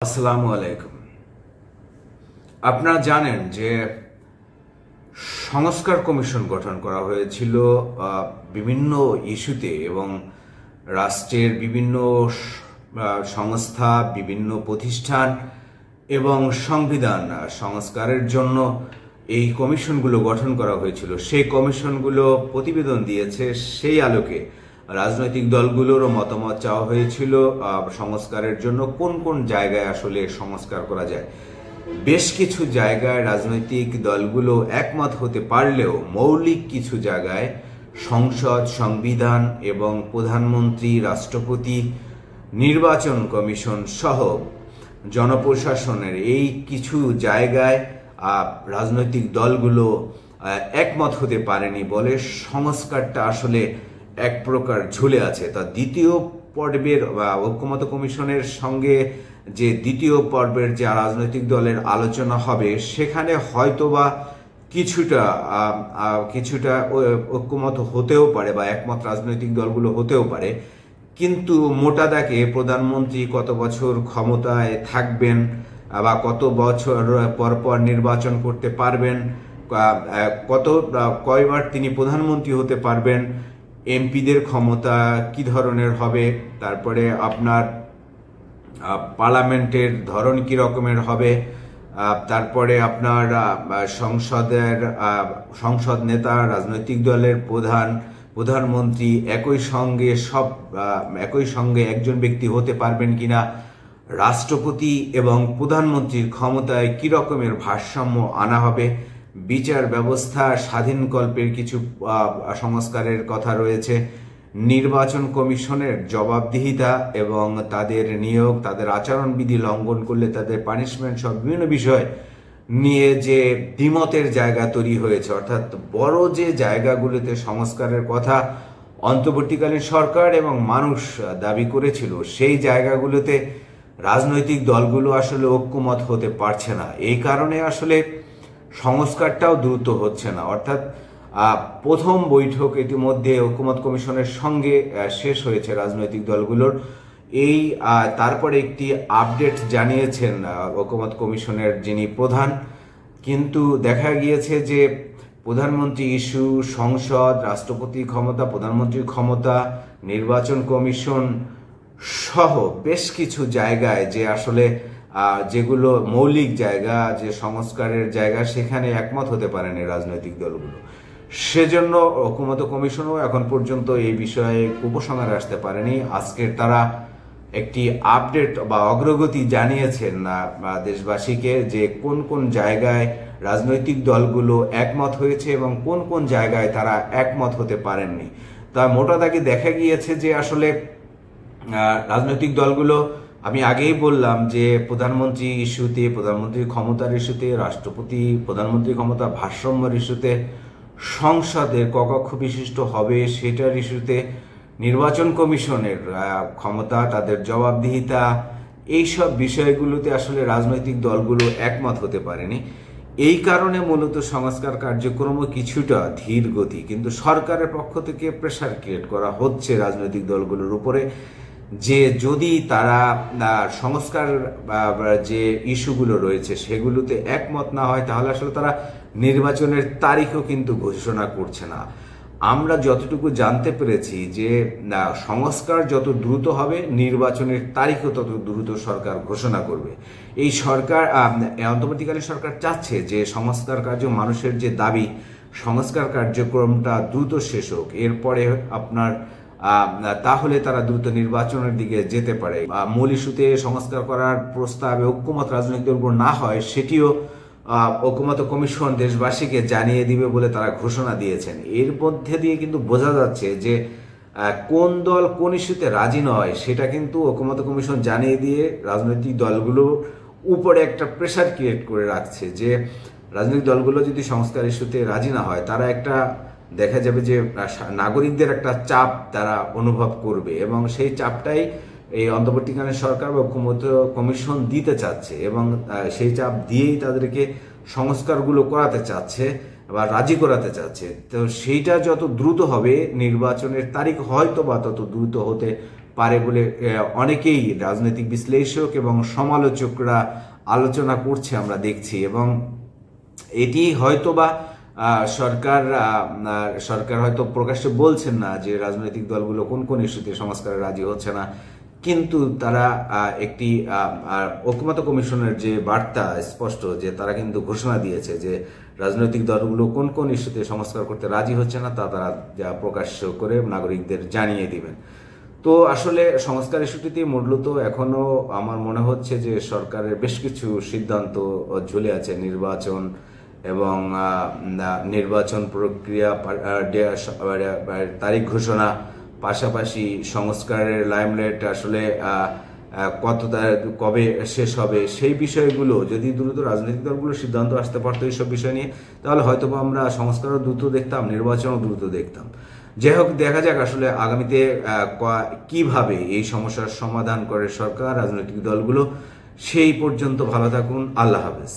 আসসালামু আলাইকুম। আপনারা জানেন যে সংস্কার কমিশন গঠন করা হয়েছিল বিভিন্ন ইস্যুতে এবং রাষ্ট্রের বিভিন্ন সংস্থা, বিভিন্ন প্রতিষ্ঠান এবং সংবিধান সংস্কারের জন্য এই কমিশনগুলো গঠন করা হয়েছিল। সেই কমিশনগুলো প্রতিবেদন দিয়েছে। সেই আলোকে রাজনৈতিক দলগুলোরও মতামত চাওয়া হয়েছিল সংস্কারের জন্য কোন কোন জায়গায় আসলে সংস্কার করা যায়। বেশ কিছু জায়গায় রাজনৈতিক দলগুলো একমত হতে পারলেও মৌলিক কিছু জায়গায় সংসদ, সংবিধান এবং প্রধানমন্ত্রী, রাষ্ট্রপতি, নির্বাচন কমিশন সহ জনপ্রশাসনের এই কিছু জায়গায় রাজনৈতিক দলগুলো একমত হতে পারেনি বলে সংস্কারটা আসলে এক প্রকার ঝুলে আছে। তা দ্বিতীয় পর্বের ঐক্যমত্য কমিশনের সঙ্গে যে দ্বিতীয় পর্বের যে রাজনৈতিক দলের আলোচনা হবে সেখানে হয়তোবা কিছুটা ঐক্যমত হতেও পারে বা একমত রাজনৈতিক দলগুলো হতেও পারে, কিন্তু মোটা দাগে প্রধানমন্ত্রী কত বছর ক্ষমতায় থাকবেন বা কত বছর পর পর নির্বাচন করতে পারবেন, কয়বার তিনি প্রধানমন্ত্রী হতে পারবেন, এমপিদের ক্ষমতা কি ধরনের হবে, তারপরে আপনার পার্লামেন্টের ধরন কি রকমের হবে, তারপরে আপনার সংসদ নেতা, রাজনৈতিক দলের প্রধানমন্ত্রী একই সঙ্গে একজন ব্যক্তি হতে পারবেন কিনা, রাষ্ট্রপতি এবং প্রধানমন্ত্রীর ক্ষমতায় কি রকমের ভারসাম্য আনা হবে, বিচার ব্যবস্থা স্বাধীনকল্পের কিছু সংস্কারের কথা রয়েছে, নির্বাচন কমিশনের জবাবদিহিতা এবং তাদের নিয়োগ, তাদের আচরণবিধি লঙ্ঘন করলে তাদের পানিশমেন্ট সব বিভিন্ন বিষয় নিয়ে যে দ্বিমতের জায়গা তৈরি হয়েছে। অর্থাৎ বড় যে জায়গাগুলোতে সংস্কারের কথা অন্তর্বর্তীকালীন সরকার এবং মানুষ দাবি করেছিল সেই জায়গাগুলোতে রাজনৈতিক দলগুলো আসলে ঐক্যমত হতে পারছে না। এই কারণে আসলে সংস্কারটাও দ্রুত হচ্ছে না। অর্থাৎ প্রথম বৈঠক ইতিমধ্যে ঐক্যমত্য কমিশনের সঙ্গে শেষ হয়েছে রাজনৈতিক দলগুলোর। তারপরে একটি আপডেট জানিয়েছেন ঐক্যমত্য কমিশনের যিনি প্রধান, কিন্তু দেখা গিয়েছে যে প্রধানমন্ত্রী ইস্যু, সংসদ, রাষ্ট্রপতি ক্ষমতা, প্রধানমন্ত্রীর ক্ষমতা, নির্বাচন কমিশন সহ বেশ কিছু জায়গায় যে আসলে যেগুলো মৌলিক জায়গা, যে সংস্কারের জায়গা, সেখানে একমত হতে পারেনি রাজনৈতিক দলগুলো। সেজন্য ঐক্যমত্য কমিশনও এখন পর্যন্ত এই বিষয়ে উপসংহারে আসতে পারেনি। আজকের তারা একটি আপডেট বা অগ্রগতি জানিয়েছেন দেশবাসীকে যে কোন কোন জায়গায় রাজনৈতিক দলগুলো একমত হয়েছে এবং কোন কোন জায়গায় তারা একমত হতে পারেননি। তা মোটা দাগে দেখা গিয়েছে যে আসলে রাজনৈতিক দলগুলো, আমি আগেই বললাম যে প্রধানমন্ত্রী ইস্যুতে, প্রধানমন্ত্রীর ক্ষমতার ইস্যুতে, রাষ্ট্রপতি প্রধানমন্ত্রীর ক্ষমতা ভারসাম্যের ইস্যুতে, সংসদের কক্ষ বিশিষ্ট হবে সেটার ইস্যুতে, নির্বাচন কমিশনের ক্ষমতা, তাদের জবাবদিহিতা, এইসব বিষয়গুলোতে আসলে রাজনৈতিক দলগুলো একমত হতে পারেনি। এই কারণে মূলত সংস্কার কার্যক্রম কিছুটা ধীর গতি, কিন্তু সরকারের পক্ষ থেকে প্রেসার ক্রিয়েট করা হচ্ছে রাজনৈতিক দলগুলোর উপরে যে যদি তারা সংস্কার যে ইস্যুগুলো রয়েছে সেগুলোতে একমত না হয় তাহলে আসলে তারা নির্বাচনের তারিখও কিন্তু ঘোষণা করছে না। আমরা যতটুকু জানতে পেরেছি যে সংস্কার যত দ্রুত হবে নির্বাচনের তারিখও তত দ্রুত সরকার ঘোষণা করবে। এই সরকার, অন্তর্বর্তীকালীন সরকার চাচ্ছে যে সংস্কার কার্য, মানুষের যে দাবি, সংস্কার কার্যক্রমটা দ্রুত শেষ হোক, এরপরে আপনার তাহলে তারা দ্রুত নির্বাচনের দিকে যেতে পারে। মূল ইস্যুতে সংস্কার করার প্রস্তাবে ঐক্যমত রাজনৈতিক দলগুলো না হয় সেটিও ঐক্যমত্য কমিশন দেশবাসীকে জানিয়ে দিবে বলে তারা ঘোষণা দিয়েছেন। এর মধ্যে দিয়ে কিন্তু বোঝা যাচ্ছে যে কোন দল কোন ইস্যুতে রাজি নয় সেটা কিন্তু ঐক্যমত্য কমিশন জানিয়ে দিয়ে রাজনৈতিক দলগুলোর উপরে একটা প্রেসার ক্রিয়েট করে রাখছে যে রাজনৈতিক দলগুলো যদি সংস্কার ইস্যুতে রাজি না হয় তারা একটা দেখা যাবে যে নাগরিকদের একটা চাপ তারা অনুভব করবে এবং সেই চাপটাই এই অন্তর্বর্তীকালীন সরকার বা ঐক্যমত্য কমিশন দিতে চাচ্ছে এবং সেই চাপ দিয়েই তাদেরকে সংস্কারগুলো করাতে চাচ্ছে বা রাজি করাতে চাচ্ছে। তো সেইটা যত দ্রুত হবে নির্বাচনের তারিখ হয়তো বা তত দ্রুত হতে পারে বলে অনেকেই রাজনৈতিক বিশ্লেষক এবং সমালোচকরা আলোচনা করছে আমরা দেখছি। এবং এটি হয়তোবা সরকার হয়তো প্রকাশ্যে বলছেন না যে রাজনৈতিক দলগুলো কোন কোন ইস্যুতে সংস্কারে রাজি হচ্ছে না, কিন্তু তারা একটি ঐকমত্য কমিশনের যে বার্তা স্পষ্ট, যে তারা কিন্তু ঘোষণা দিয়েছে যে রাজনৈতিক দলগুলো কোন কোন ইস্যুতে সংস্কার করতে রাজি হচ্ছে না তা তারা প্রকাশ্য করে নাগরিকদের জানিয়ে দিবেন। তো আসলে সংস্কার ইস্যুটিতে মূলত এখনো আমার মনে হচ্ছে যে সরকারের বেশ কিছু সিদ্ধান্ত ঝুলে আছে, নির্বাচন এবং নির্বাচন প্রক্রিয়া তারিখ ঘোষণা, পাশাপাশি সংস্কারের লাইমলাইট আসলে কবে শেষ হবে সেই বিষয়গুলো যদি দ্রুত রাজনৈতিক দলগুলো সিদ্ধান্ত আসতে পারতো এইসব বিষয় নিয়ে, তাহলে হয়তো আমরা সংস্কারও দ্রুত দেখতাম, নির্বাচনও দ্রুত দেখতাম। যাই হোক, দেখা যাক আসলে আগামীতে কিভাবে এই সমস্যার সমাধান করে সরকার, রাজনৈতিক দলগুলো। সেই পর্যন্ত ভালো থাকুন, আল্লাহ হাফেজ।